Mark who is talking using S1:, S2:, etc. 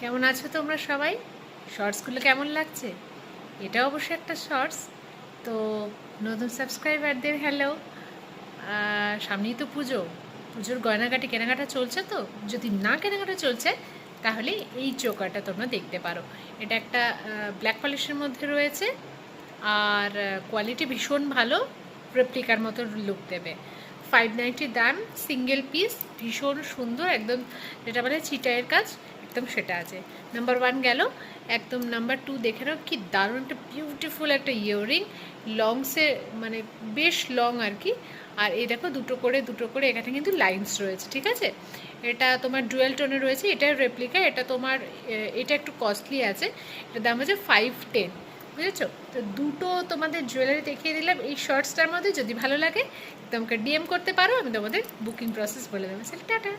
S1: কেমন আছো তোমরা সবাই? শর্টসগুলো কেমন লাগছে? এটা অবশ্যই একটা শর্টস। তো নতুন সাবস্ক্রাইবারদের হ্যালো। সামনেই তো পুজো, পুজোর গয়নাগাটি কেনাকাটা চলছে। তো যদি না কেনাকাটা চলছে তাহলে এই চোকারটা তোমরা দেখতে পারো। এটা একটা ব্ল্যাক পলিশের মধ্যে রয়েছে, আর কোয়ালিটি ভীষণ ভালো, রেপ্লিকার মতো লুক দেবে। 590 দাম, সিঙ্গেল পিস, ভীষণ সুন্দর, একদম যেটা বলে চিটাইয়ের কাজ, একদম সেটা আছে। নাম্বার 1 গেল। একদম নাম্বার 2 দেখে নাও, কি দারুণ একটা বিউটিফুল একটা ইয়াররিং, লংসে মানে বেশ লং আর কি। আর এই দেখো দুটো করে এখানে কিন্তু লাইন্স রয়েছে, ঠিক আছে। এটা তোমার ডুয়েল টোনে রয়েছে, এটার রেপ্লিকা। এটা তোমার এটা একটু কস্টলি আছে, এটার দাম হচ্ছে 510, বুঝেছো? তো দুটো তোমাদের জুয়েলারি দেখিয়ে দিলাম এই শর্টসটার মধ্যে। যদি ভালো লাগে তোমাকে ডিএম করতে পারো, আমি তোমাদের বুকিং প্রসেস বলে দেবো। টাটা।